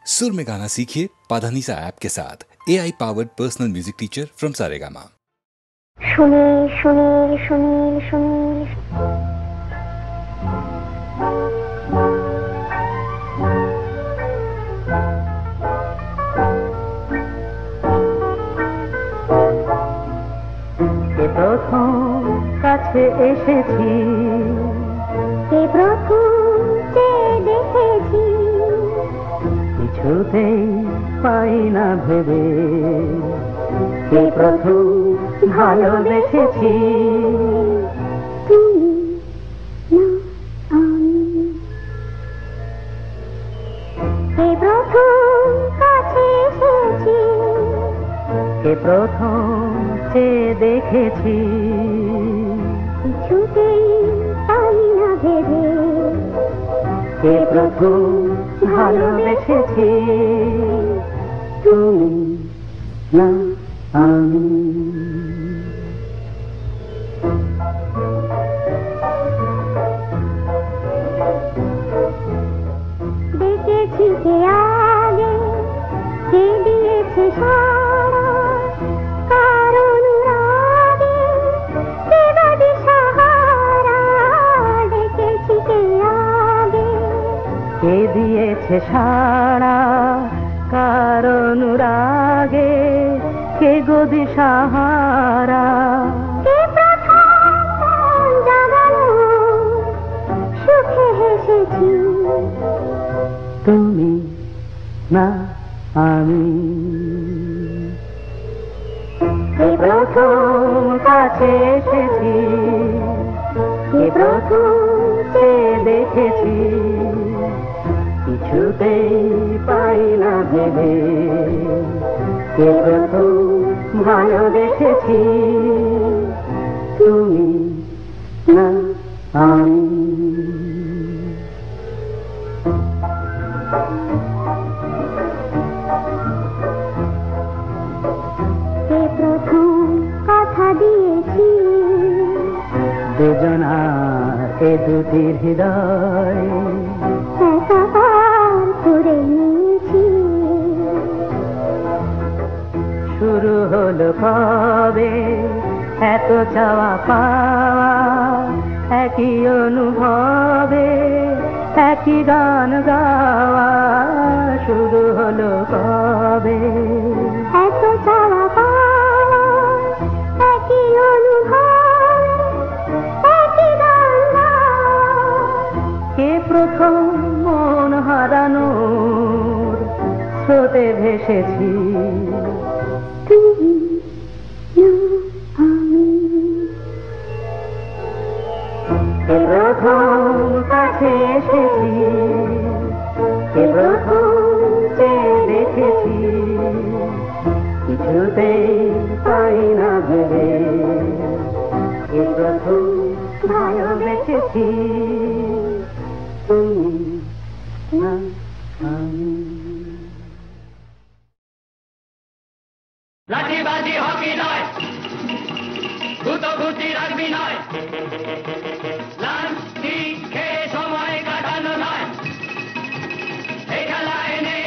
सुर में गाना सीखिए पाधानीसा ऐप के साथ AI powered personal music teacher from Saregama. Sunil Sunil Sunil Sunil কে প্রথম কাছে এসেছি, কে প্রথম চেয়ে দেখেছি, কিছুতেই পাই না ভেবে কে প্রথম ভালোবেসেছি। তুমি না আমি, কে প্রথম কাছে এসেছি, কে প্রথম চেয়ে দেখেছি, কিছুতেই পাই না ভেবে কে প্রথম ভালোবেসেছি। তুমি না আমি। দেখেছি কে আগে, কে দিয়েছে সাড়া, কার অনুরাগে কে বাদে সাহারা। দেখেছি কে আগে, কে দিয়েছে সাড়া, কার অনুরাগে কে গদি সাহারা। কে প্রথম মন জাগালো, সুখে হেসেছি। তুমি না আমি। কে প্রথম কাছে এসেছি, কে প্রথম চেয়ে দেখেছি, কিছুতেই পাই না ভেবে কে প্রথম ভালোবেসেছি। তুমি না আমি। কে প্রথম কথা দিয়েছি, দুজনার এ দুটি হৃদয় একাকার করে নিয়েছি। শুরু হলো কবে এত চাওয়া পাওয়া, একই অনুভবে একই গান গাওয়া। শুরু হলো কবে এত চাওয়া পাওয়া, একই অনুভব, একই গান গাওয়া। কে প্রথম মন হারানোর স্রোতে ভেসেছি। তুমি না আমি, কে প্রথম কাছে এসেছি, কে প্রথম চেয়ে দেখেছি, কিছুতেই পাই না ভেবে কে প্রথম ভালোবেসেছি। তুমি না আমি। লাঠিবাজি হকি নয়, গুতগুতি রাখবি নয়, লাঠি খেয়ে সময় কাটানো নয়, এই খেলায় নেই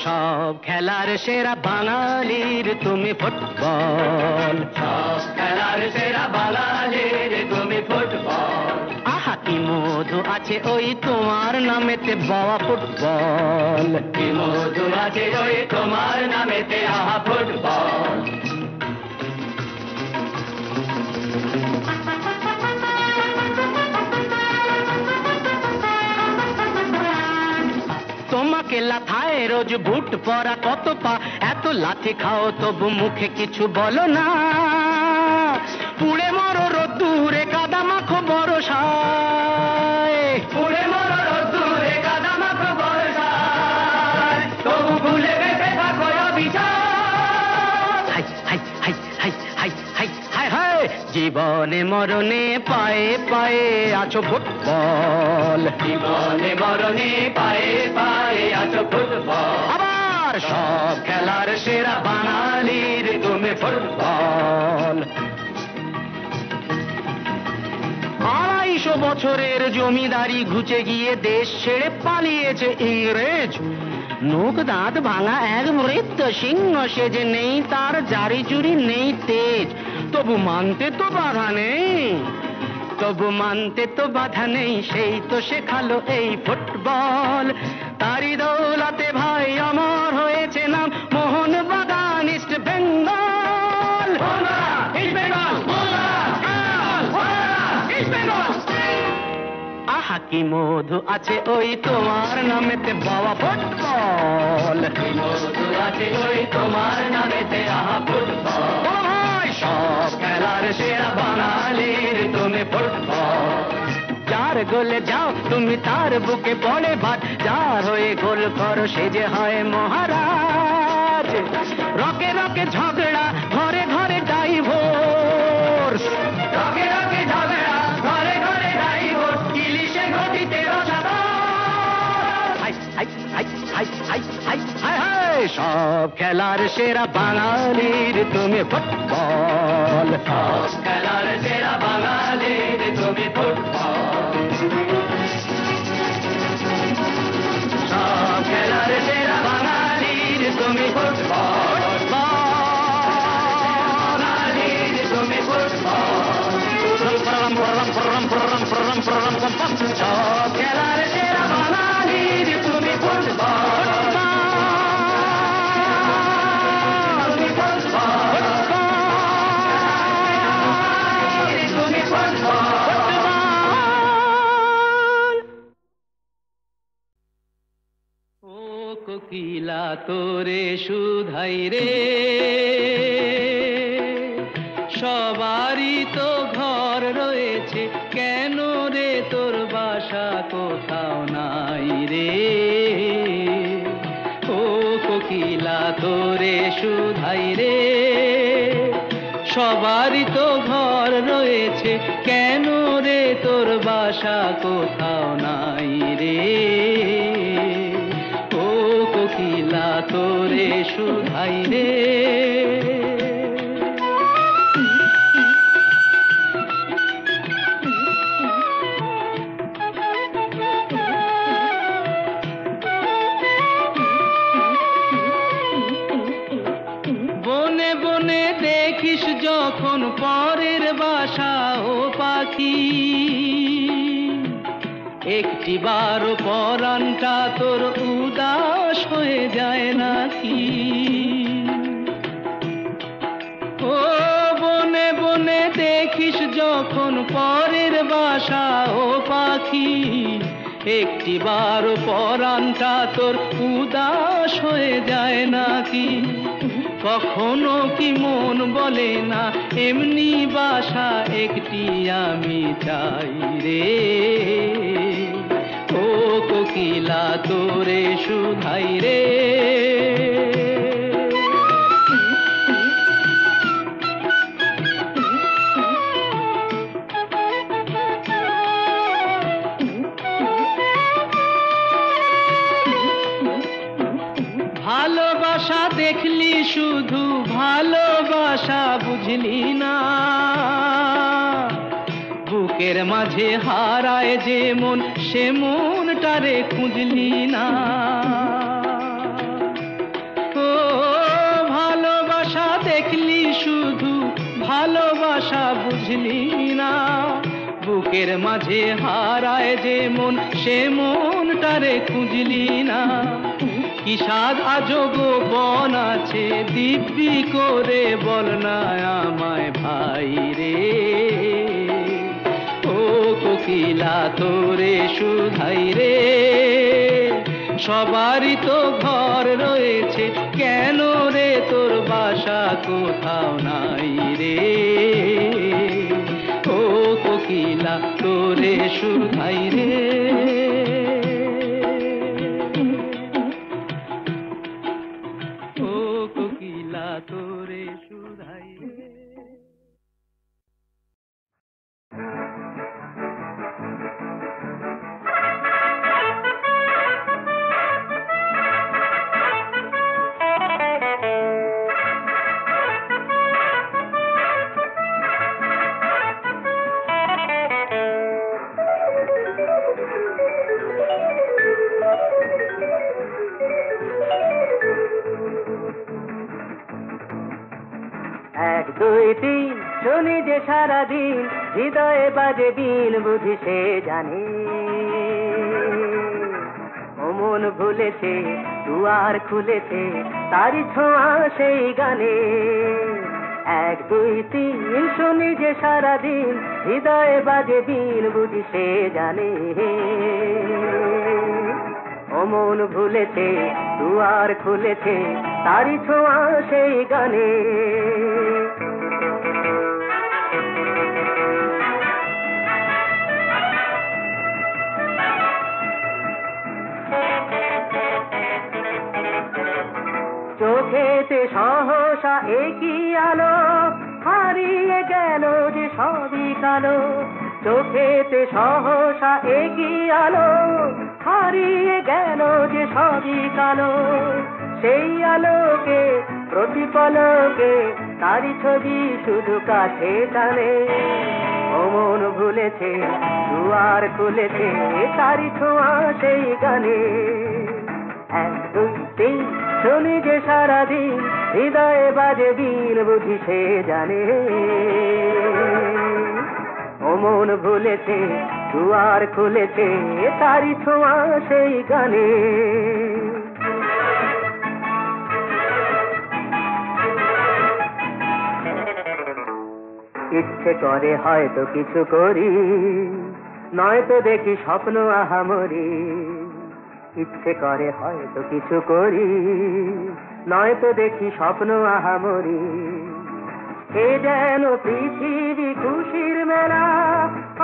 সব খেলার সেরা বাঙালির তুমি ফুটবল। সব খেলার সেরা বাঙালির তুমি ফুটবল। আহা কি মধু আছে ওই তোমার নামেতে বাবা ফুটবল। কি মধু আছে ওই তোমার নামেতে আহা ফুটবল। তোমাকে লাথায় রোজ বুট পরা কত পা, এত লাথি খাও তবু মুখে কিছু বলো না। পুড়ে মরো রোদ্দুরে কাদা মাখো বরসায়, পুড়ে মরো রোদ্দুরে কাদা মাখো বরসায়, তবু ভুলে বেঁচে থাকো অবিচার। High high high high high high high high, জীবনে মরণে পায়ে পায়ে আছো ফুটবল। জীবনে মরণে পায়ে পায়ে আছো ফুটবল। আবার সব খেলার সেরা বাঙালির তুমি ফুটবল। বছরের জমিদারি ঘুচে গিয়ে দেশ ছেড়ে পালিয়েছে ইংরেজ। নোক দাঁত ভাঙা এক মৃত্য সিংহ, সে যে নেই তার জারি জুরি নেই তেজ, তবু মানতে তো বাধা নেই, তবু মানতে তো বাধা নেই, সেই তো শেখালো এই ফুটবল। তারি দৌলতে ভাই অমর হয়েছে নাম মোহনবাগান ইস্ট বেঙ্গল। আহা কি মধু আছে ওই তোমার নামেতে বাবা ফুটবল, কি মধু আছে ওই তোমার নামেতে আহা ফুটবল। সব খেলার সেরা বাঙালির তুমি ফুটবল। যার গোলে যাও তুমি তার বুকে পড়ে ভাত, যার হয়ে গোল করো সে যে হয় মহারাজ। রকে রকে ঝগড়া ঘরে ঘরে ডাইভোর্স, রকে রকে ঝগড়া ঘরে ঘরে ডাইভোর্স, ইলিশে ঘটিতে সব খেলার সেরা বাঙালির তুমি ফুটবল, সব খেলার সেরা বাঙালির তুমি ফুটবল, সব খেলার সেরা বাঙালির তুমি ফুটবল, বাঙালির তুমি ফুটবল। সব খেলার সেরা বাঙালির তুমি ফুটবল। কোকিলা তোরে শুধাই রে, সবারই তো ঘর রয়েছে, কেন রে তোর বাসা কোথাও নাই রে। ও কোকিলা তোরে শুধাই রে, সবারই তো ঘর রয়েছে, কেন রে তোর বাসা কোথাও নাই রে। কোকিলা তোরে শুধাই রে। বনে বনে দেখিস যখন পরের বাসা ও পাখি, একটি বার পরানটা তোর উদাস হয়ে যায় নাকি। ও বনে বনে দেখিস যখন পরের বাসা ও পাখি, একটি বার পরানটা তোর উদাস হয়ে যায় নাকি। কখনো কি মন বলে না এমনি বাসা একটি আমি চাই রে। ও কোকিলা তোরে শুধাই রে। ভালোবাসা দেখলি শুধু, ভালোবাসা বুঝলি না, বুকের মাঝে হারায় যে মন সে মনটারে খুঁজলি না। ও ভালোবাসা দেখলি শুধু, ভালোবাসা বুঝলি না, বুকের মাঝে হারায় যে মন সে মনটারে খুঁজলি না। কি সাধ আজব বন আছে দিব্যি করে বল না আমায় ভাই রে। ও কোকিলা তোরে শুধাই রে, সবারই তো ঘর রয়েছে, কেন রে তোর বাসা কোথাও নাই রে। ও কোকিলা তোরে শুধাই রে। তোরে শুধাই রে। শুনি যে সারাদিন হৃদয়ে বাজে বিন বুঝি সে জানে ও মন ভুলেছে দুয়ার খুলেছে তারি ছোঁয়া সেই গানে 1 2 3 শুনি যে সারাদিন হৃদয়ে বাজে বিন বুঝি সে জানে ও মন ভুলেছে দুয়ার খুলেছে তারি ছোঁয়া সেই গানে চোখেতে সহসা একই আলো হারিয়ে গেল যে সবই কালো চোখেতে সহসা একই আলো হারিয়ে গেল যে সবই কালো সেই আলোকে প্রতিপলকে তারি ছবি শুধু কাছে টানে ও মন ভুলেছে দুয়ার খুলেছে তারি ছোঁয়া সেই গানে 1 2 3 শুনি যে সারাদিন হৃদয়ে বাজে বিন বুঝি সে জানে ও মন ভুলেছে দুয়ার খুলেছে তারি ছোঁয়া সেই গানে ইচ্ছে করে হয়তো কিছু করি নয়তো দেখি স্বপ্ন আহামরি ইচ্ছে করে হয়তো কিছু করি নয়তো দেখি স্বপ্ন আহামরি এ যেন পৃথিবী খুশির মেলা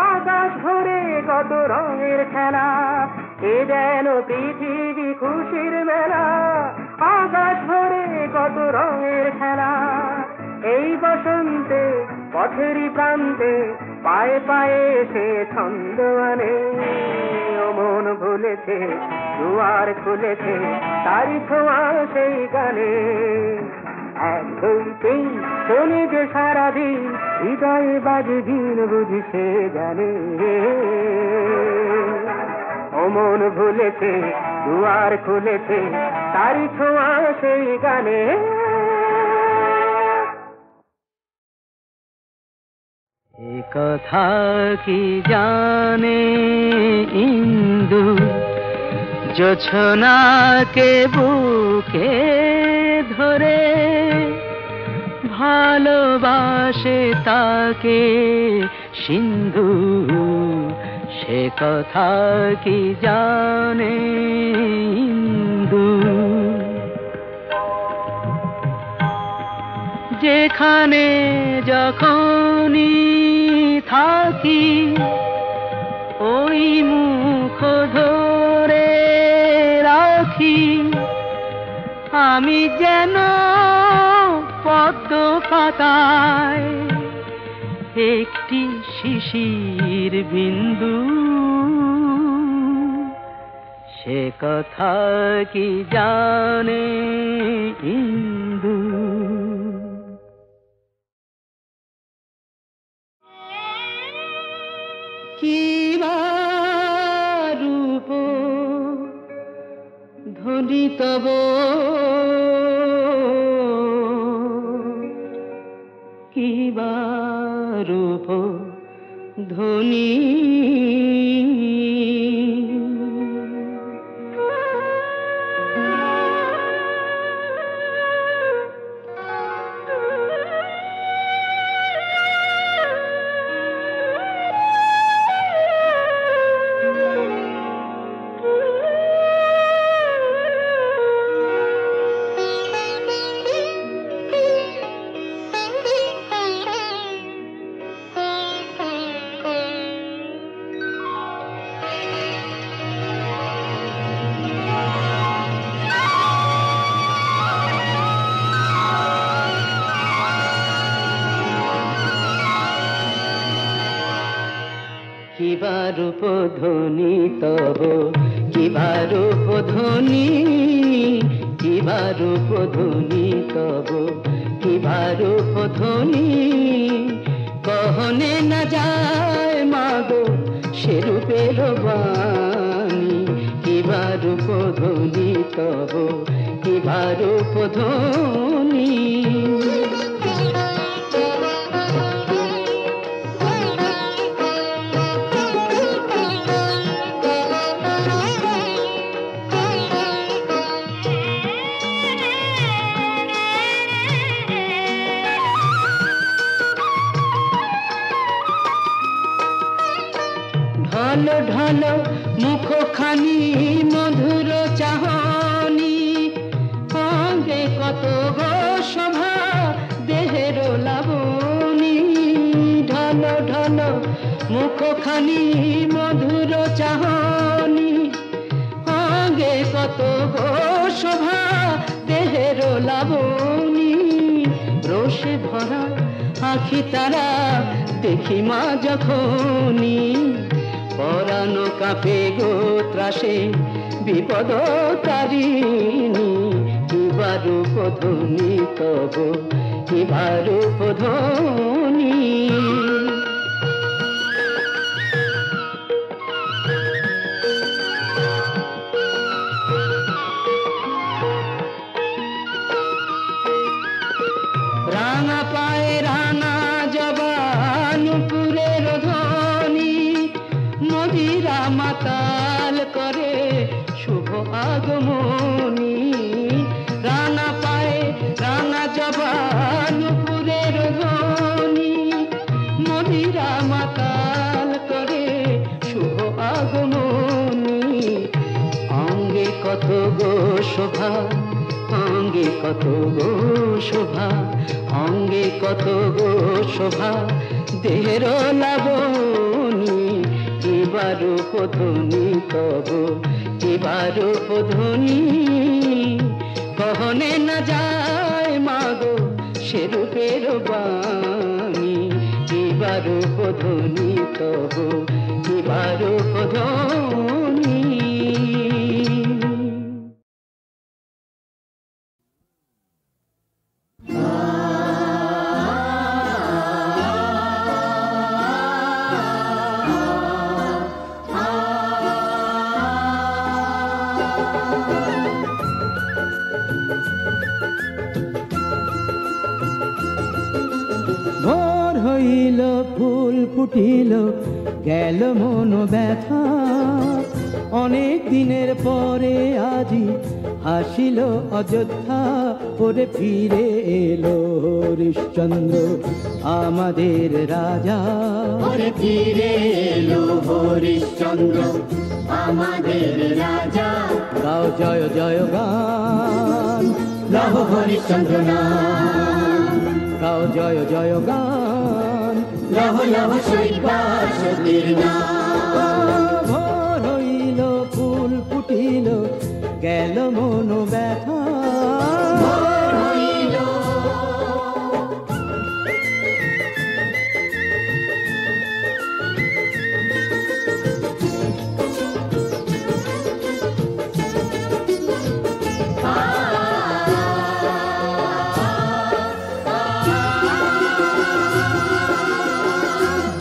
আকাশ ভরে কত রঙের খেলা এ যেন পৃথিবী খুশির মেলা আকাশ ভরে কত রঙের খেলা এই বসন্তে পথেরই প্রান্তে পায়ে পায়ে সে ছন্দ আনে ও মন ভুলেছে দুয়ার খুলেছে তারি ছোঁয়া সেই গানে 1 2 3 শুনি যে সারাদিন হৃদয়ে বাজে বিন বুঝি সে জানে ও মন ভুলেছে দুয়ার খুলেছে তারি ছোঁয়া সেই গানে এ কথা কি জানে ইন্দু জোছনাকে বুকে ধরে ভালোবাসে তাকে সিন্ধু সে কথা কি জানে ইন্দু যেখানে যখনই থাকি ওই মুখ ধরে রাখি আমি যেন পদ্ম পাতায় একটি শিশির বিন্দু সে কথা কি জানে ইন্দু কি রূপ ধ্বনি তব কি রূপ ধ্বনি রূপ ধ্বনি তব কিবা রূপ ধ্বনি কিবা রূপ ধ্বনি তব কিবা রূপ ধ্বনি কহনে না যায় মাগো সে রূপের বাণী কিবা রূপ ধ্বনি তব কিবা রূপ ধ্বনি ঢালো মুখখানি মধুর চাহনি, অঙ্গে কত গো শোভা দেহের লাবণী। ঢালো ঢালো মুখখানি মধুর চাহনি, অঙ্গে কত গো শোভা দেহের লাবণী। রোষে ভরা আখি তারা দেখি মা যখনি, পরানো কাঁপে গো ত্রাসে বিপদ তারিণী। কিবা রূপ ধ্বনি তব, কিবা রূপ ধ্বনি। রাঙা পায়ে রাঙা জবানুপুরের ধ্বনি, মদিরা মাতাল করে শুভ আগমনী। রাঙা পায়ে রাঙা জবানুপুরের ধ্বনি, মদিরা মাতাল করে শুভ আগমনী। অঙ্গে কত গো শোভা, অঙ্গে কত গো শোভা, অঙ্গে কত গো শোভা দেহের লাবণী। কিবা রূপ ধ্বনি তব, কিবা রূপ ধ্বনি। কহনে না যায় মাগো সে রূপের বাণী। কিবা রূপ ধ্বনি তব, কিবা রূপ ধ্বনি। ভোর হইল ফুল ফুটিল গেল মন ব্যথা, অনেক দিনের পরে আজি হাসিল অযোধ্যা। ওরে ফিরে এলো হরিশ্চন্দ্র আমাদের রাজা, ওরে ফিরে এলো হরিশ্চন্দ্র আমাদের রাজা। গাও জয় জয় গান, লহ হরিশ্চন্দ্র নাম, গাও জয় জয় গান, লহ লহ শৈবাসতির নাম। ভোর হইল ফুল ফুটিল গেল মন ব্যথা, ভোর হইল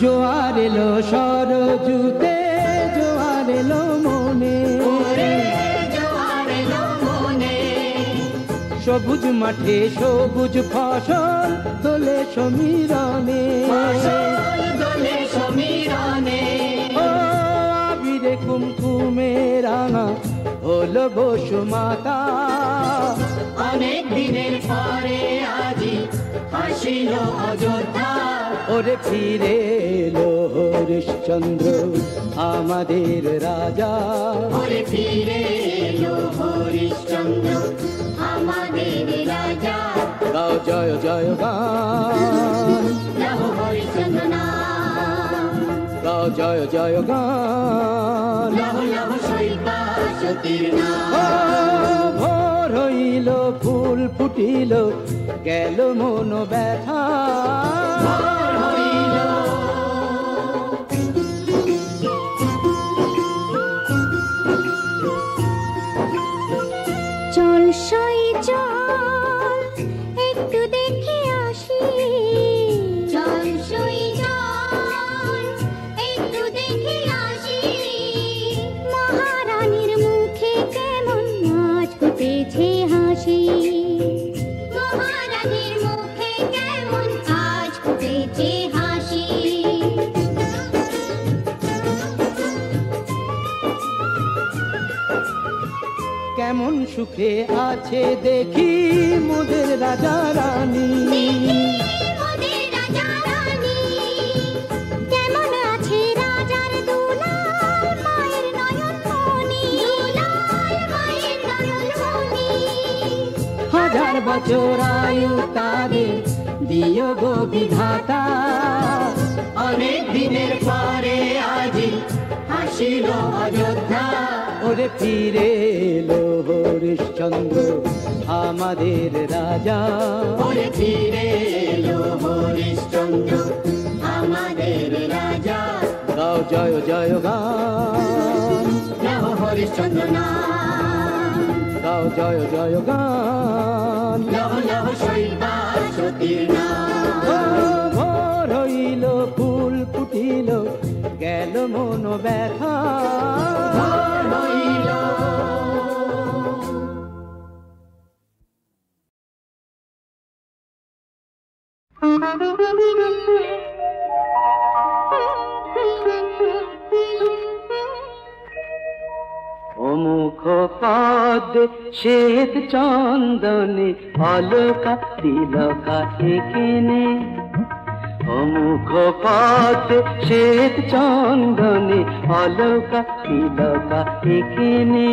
জোয়ার এলো সরজুতে, জোয়ার এলো মনে, জোয়ার এলো মনে। সবুজ মাঠে সবুজ ফসল দোলে সমীরণে, ফসল দোলে সমীরণে। ও আবিরে কুমকুমে রাঙা হলো বসুমাতা। অনেক দিনের পরে আজি হাসিল অযোধ্যা। ওরে ফিরে এলো হরিশ্চন্দ্র আমাদের রাজা, ওরে ফিরে এলো হরিশ্চন্দ্র আমাদের রাজা। গাও জয় জয় গান, লহ হরিশ্চন্দ্র নাম, গাও জয় জয় গান। লহ লহ শৈবাসতির নাম। ও ভোর হইল ফুল ফুটিল গেল মন ব্যথা, ভোর হইল চল সই চল একটু দেখে আসি, চল সই চল একটু দেখে আসি। মহারানীর মুখে কেমন নাচ ফুটেছে হাসি, মহারানীর মুখে কেমন আজ ফুটেছে হাসি। কেমন সুখে আছে দেখি মোদের রাজা রানী, মোদের রাজা রানী। কেমন আছে রাজার দুলাল, হাজার বছর আয়ু তাদের দিও গো বিধাতা। অনেক দিনের পরে আজি হাসিল অযোধ্যা। ওরে ফিরে এলো হরিশ্চন্দ্র আমাদের রাজা। ওরে ফিরে এলো হরিশ্চন্দ্র আমাদের রাজা। গাও জয় জয় গান, গাও হরিশ্চন্দ্র নাম। গাও জয় জয় গান, গাও গাও শৈবাল সতীর নাম। ভোর হইল ফুল ফুটিল গেল মন ব্যথা। ভোর হইল অমুখ পদ্মে শ্বেত চন্দনে অলকা তিলকা এখানে। অমুখ পদ্মে শ্বেত চন্দনে অলকা তিলকা এখানে।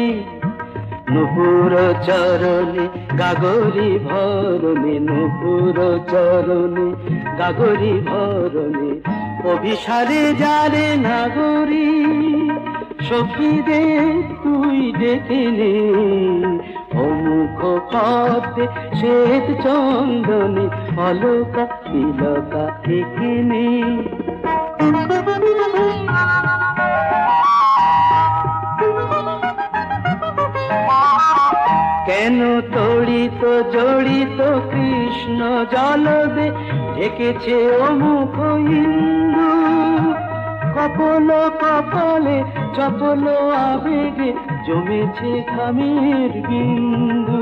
নুপুর চরণে গাগরি ভরণে, নুপুর চরণে গাগরি ভরণে। অভিসারে যারে নাগরী সখীদের তুই ডেকে নে। অমুখ পদ্মে শ্বেত চন্দনে অলকা তিলকা এখানে। কেন তড়িত জড়িত কৃষ্ণ জলদে ঢেকেছে অমুখ ইন্দু। কপল কপালে চপল আবেগে জমেছে ঘামের বিন্দু।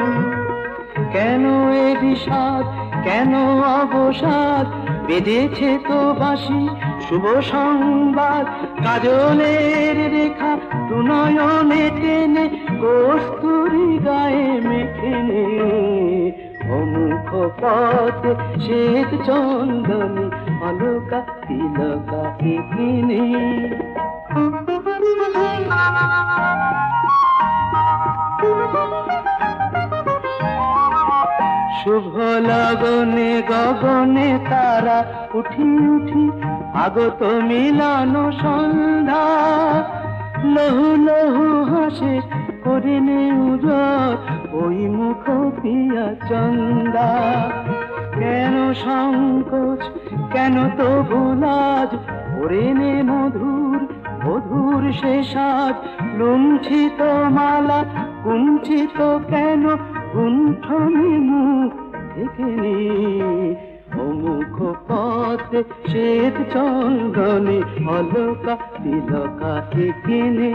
কেন এ বিষাদ কেন অবসাদ বেঁধেছে তো বাঁশি শুভ সংবাদ। কাজলের রেখা দু নয়নে টেনে কস্তুরী গায়ে মেখে নে। অমুখ পদ্মে শ্বেত চন্দনে অলকা তিলকা এখানে। শুভ লগনে গগনে তারা উঠি উঠি আগত মিলন সন্ধ্যা। লহু লহু হাসে করে নে উজর ওই মুখ পিয়া চন্দা। কেন সংকোচ কেন তো ভুলাজ করে নে মধুর মধুর সে সাজ। লুণ্ঠিত মালা কুঞ্চিত কেন গুণ্ঠনে মুখ থেকে নে। অমুখ পদ্মে শ্বেত চন্দনে অলকা তিলকা এখানে।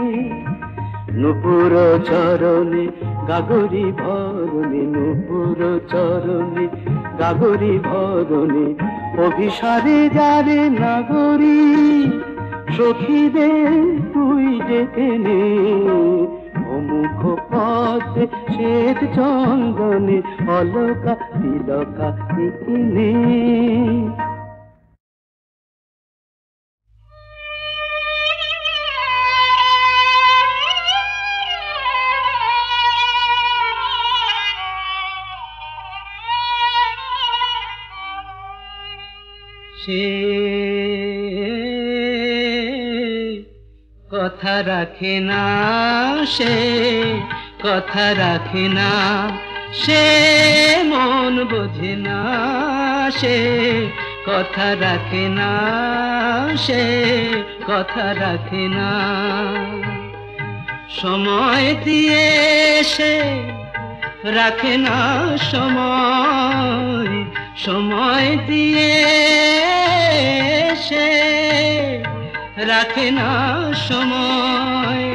নুপুর চরণে গাগরি ভরণে, নুপুর চরণে গাগরি ভরণে। অভিসারে যারে নাগরী সখীদের তুই ডেকে নে। অমুখ পদ্মে শ্বেত চন্দনে অলকা তিলকা এখানে। সে কথা রাখে না, সে কথা রাখে না, সে মন বোঝে না, সে কথা রাখে না, সে কথা রাখে না। সময় দিয়ে সে রাখে না সময়, সময় দিয়ে সে রাখে না সময়।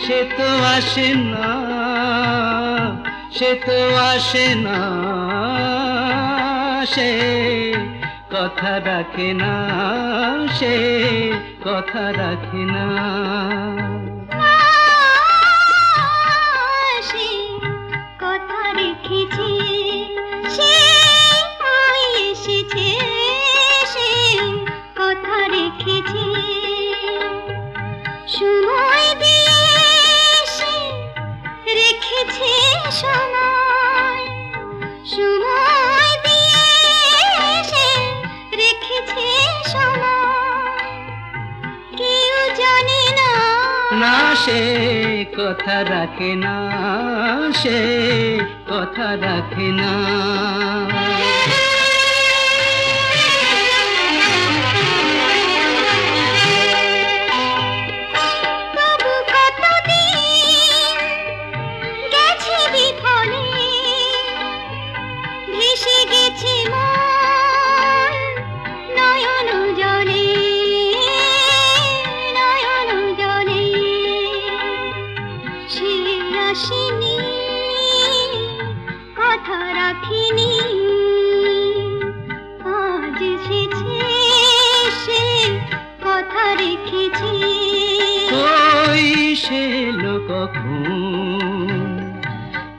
সে তো আসে না, সে তো আসে না, সে কথা রাখে না, সে কথা রাখে না। সে কথা রেখেছে, সে এসেছে, সে কথা রেখেছে। সময় দিয়ে সে রেখেছে সময়, সে কথা রাখে না, সে কথা রাখে না।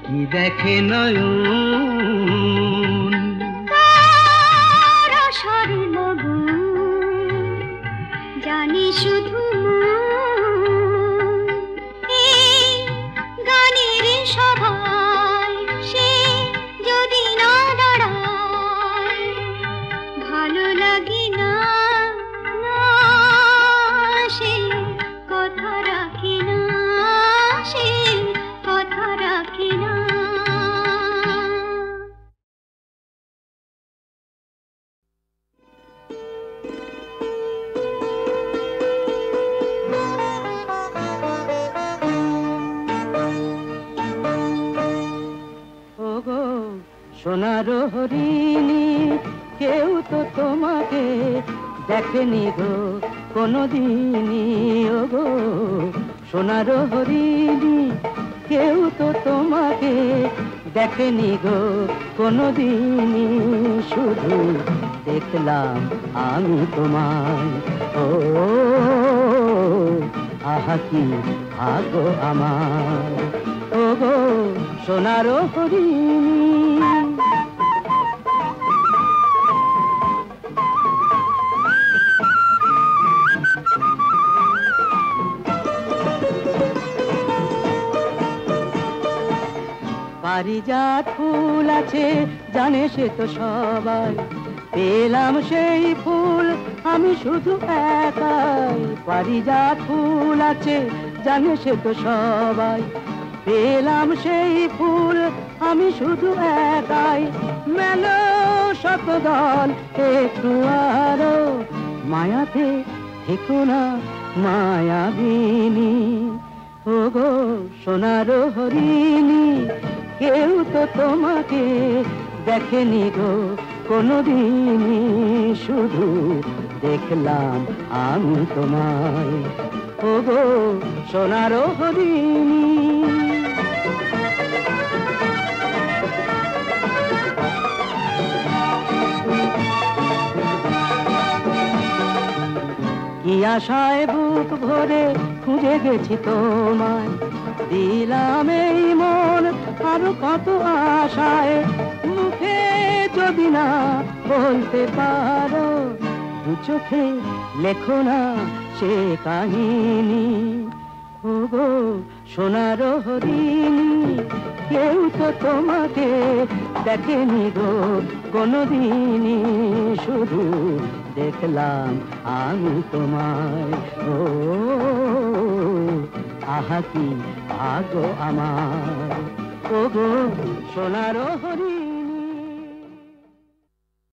কি দেখে নয়ন তারা স্বর্ণগুণ জানি শুধু এই গানের সভায় সে যদি না দাঁড়ায় ভালো লাগে না, না সে কথা রাখে না, সে কথা রাখে না। ওগো সোনার হরিণী, কেউ তো তোমাকে দেখেনি গো কোনোদিনই। ওগো সোনার হরিণী, কেউ তো তোমাকে দেখেনি গো কোনোদিনই। শুধু দেখলাম আমি তোমায়। ও আহা কি ভাগ্য আমার। ওগো সোনার হরিণী, পারিজাত ফুল আছে জানে সে তো সবাই, পেলাম সেই ফুল আমি শুধু একাই। পারিজাত ফুল আছে জানে সে তো সবাই, পেলাম সেই ফুল আমি শুধু একাই। মেলো শতদল একটু আরো মায়াতে থেকো না মায়াবিনী। ওগো সোনার হরিণী, কেউ তো তোমাকে দেখেনি গো কোনোদিনই। শুধু দেখলাম আমি তোমায়। ওগো সোনার হরিণী, কি আশায় বুক ভরে খুঁজে গেছি তোমায়, দিলাম এই মন আরো কত আশায়। মুখে যদি না বলতে পারো, দু চোখে লেখো না সে কাহিনী। ওগো সোনার হরিণী, কেউ তো তোমাকে দেখেনি গো কোনোদিনই। শুধু দেখলাম আমি তোমায়। ও আহা কি ভাগ্য আমার। ওগো সোনার হরিণী।